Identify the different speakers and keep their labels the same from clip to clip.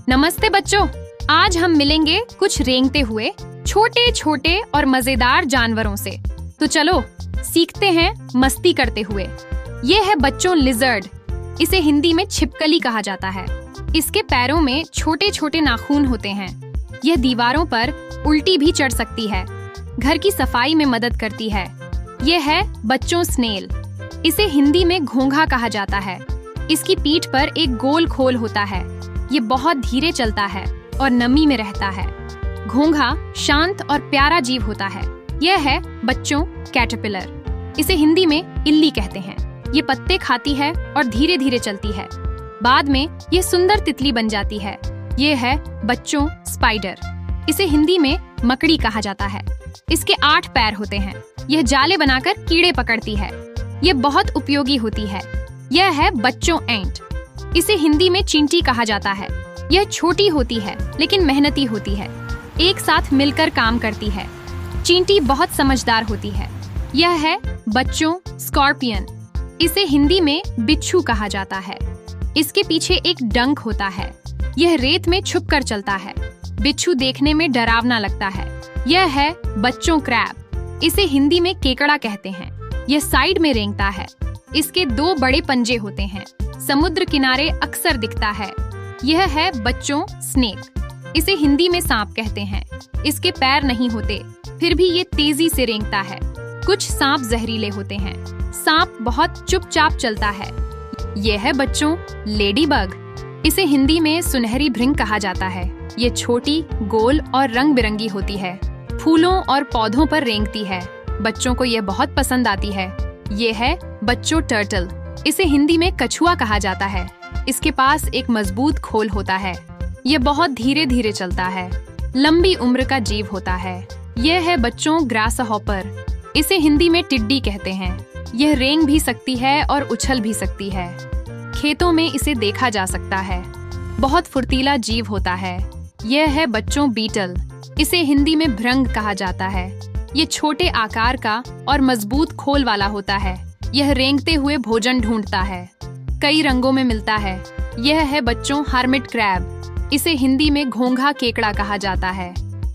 Speaker 1: नमस्ते बच्चों, आज हम मिलेंगे कुछ रेंगते हुए छोटे छोटे और मजेदार जानवरों से। तो चलो सीखते हैं मस्ती करते हुए। ये है बच्चों लिजर्ड। इसे हिंदी में छिपकली कहा जाता है। इसके पैरों में छोटे छोटे नाखून होते हैं। यह दीवारों पर उल्टी भी चढ़ सकती है। घर की सफाई में मदद करती है। यह है बच्चों स्नेल। इसे हिंदी में घोंघा कहा जाता है। इसकी पीठ पर एक गोल खोल होता है। ये बहुत धीरे चलता है और नमी में रहता है। घोंघा शांत और प्यारा जीव होता है। यह है बच्चों कैटरपिलर। इसे हिंदी में इल्ली कहते हैं। ये पत्ते खाती है और धीरे धीरे चलती है। बाद में ये सुंदर तितली बन जाती है। ये है बच्चों स्पाइडर। इसे हिंदी में मकड़ी कहा जाता है। इसके 8 पैर होते हैं। यह जाले बनाकर कीड़े पकड़ती है। यह बहुत उपयोगी होती है। यह है बच्चों एंट। इसे हिंदी में चींटी कहा जाता है। यह छोटी होती है लेकिन मेहनती होती है। एक साथ मिलकर काम करती है। चींटी बहुत समझदार होती है। यह है बच्चों स्कॉर्पियन। इसे हिंदी में बिच्छू कहा जाता है। इसके पीछे एक डंक होता है। यह रेत में छुपकर चलता है। बिच्छू देखने में डरावना लगता है। यह है बच्चों क्रैब। इसे हिंदी में केकड़ा कहते हैं। यह साइड में रेंगता है। इसके 2 बड़े पंजे होते हैं। समुद्र किनारे अक्सर दिखता है। यह है बच्चों स्नेक। इसे हिंदी में सांप कहते हैं। इसके पैर नहीं होते, फिर भी ये तेजी से रेंगता है। कुछ सांप जहरीले होते हैं। सांप बहुत चुपचाप चलता है। यह है बच्चों लेडीबग। इसे हिंदी में सुनहरी भृंग कहा जाता है। ये छोटी, गोल और रंग बिरंगी होती है। फूलों और पौधों पर रेंगती है। बच्चों को यह बहुत पसंद आती है। ये है बच्चों टर्टल। इसे हिंदी में कछुआ कहा जाता है। इसके पास एक मजबूत खोल होता है। यह बहुत धीरे धीरे चलता है। लंबी उम्र का जीव होता है। यह है बच्चों ग्रासहॉपर। इसे हिंदी में टिड्डी कहते हैं। यह रेंग भी सकती है और उछल भी सकती है। खेतों में इसे देखा जा सकता है। बहुत फुर्तीला जीव होता है। यह है बच्चों बीटल। इसे हिंदी में भृंग कहा जाता है। ये छोटे आकार का और मजबूत खोल वाला होता है। यह रेंगते हुए भोजन ढूंढता है। कई रंगों में मिलता है। यह है बच्चों हर्मिट क्रैब। इसे हिंदी में घोंघा केकड़ा कहा जाता है।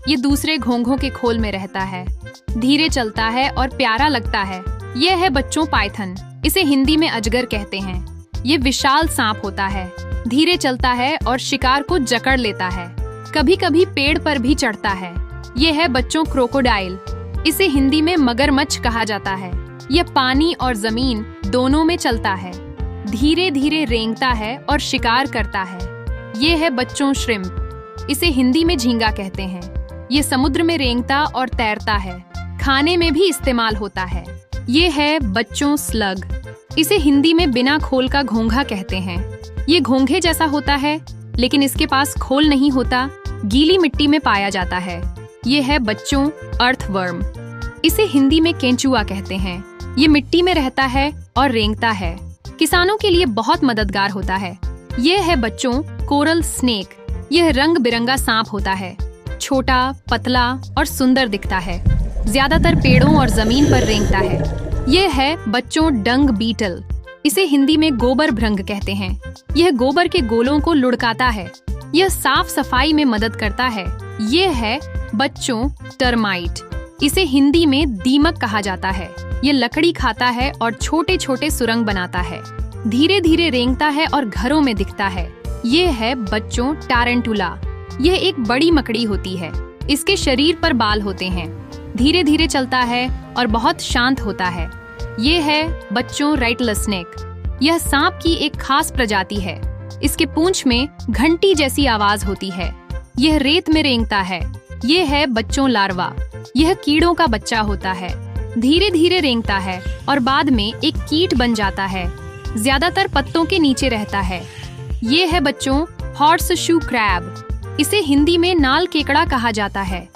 Speaker 1: ये दूसरे घोंघों के खोल में रहता है। धीरे चलता है और प्यारा लगता है। यह है बच्चों पाइथन। इसे हिंदी में अजगर कहते हैं। ये विशाल सांप होता है। धीरे चलता है और शिकार को जकड़ लेता है। कभी कभी पेड़ पर भी चढ़ता है। यह है बच्चों क्रोकोडाइल। इसे हिंदी में मगरमच्छ कहा जाता है। यह पानी और जमीन दोनों में चलता है। धीरे धीरे रेंगता है और शिकार करता है। ये है बच्चों श्रिम्प। इसे हिंदी में झींगा कहते हैं। ये समुद्र में रेंगता और तैरता है। खाने में भी इस्तेमाल होता है। ये है बच्चों स्लग। इसे हिंदी में बिना खोल का घोंघा कहते हैं। ये घोंघे जैसा होता है लेकिन इसके पास खोल नहीं होता। गीली मिट्टी में पाया जाता है। ये है बच्चों अर्थवर्म। इसे हिंदी में केंचुआ कहते हैं। ये मिट्टी में रहता है और रेंगता है। किसानों के लिए बहुत मददगार होता है। यह है बच्चों कोरल स्नेक। यह रंग बिरंगा सांप होता है। छोटा, पतला और सुंदर दिखता है। ज्यादातर पेड़ों और जमीन पर रेंगता है। यह है बच्चों डंग बीटल। इसे हिंदी में गोबर भृंग कहते हैं। यह गोबर के गोलों को लुढ़काता है। यह साफ सफाई में मदद करता है। यह है बच्चों टर्माइट। इसे हिंदी में दीमक कहा जाता है। ये लकड़ी खाता है और छोटे छोटे सुरंग बनाता है। धीरे धीरे रेंगता है और घरों में दिखता है। ये है बच्चों टारेंटुला। यह एक बड़ी मकड़ी होती है। इसके शरीर पर बाल होते हैं। धीरे धीरे चलता है और बहुत शांत होता है। ये है बच्चों राइटलस्नेक। यह सांप की एक खास प्रजाति है। इसके पूंछ में घंटी जैसी आवाज होती है। यह रेत में रेंगता है। ये है बच्चों लार्वा। यह कीड़ों का बच्चा होता है। धीरे धीरे रेंगता है और बाद में एक कीट बन जाता है। ज्यादातर पत्तों के नीचे रहता है। ये है बच्चों हॉर्सशू क्रैब। इसे हिंदी में नाल केकड़ा कहा जाता है।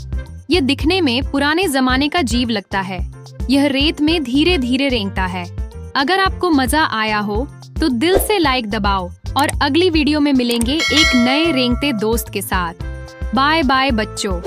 Speaker 1: यह दिखने में पुराने जमाने का जीव लगता है। यह रेत में धीरे धीरे रेंगता है। अगर आपको मजा आया हो तो दिल से लाइक दबाओ और अगली वीडियो में मिलेंगे एक नए रेंगते दोस्त के साथ। बाय बाय बच्चों।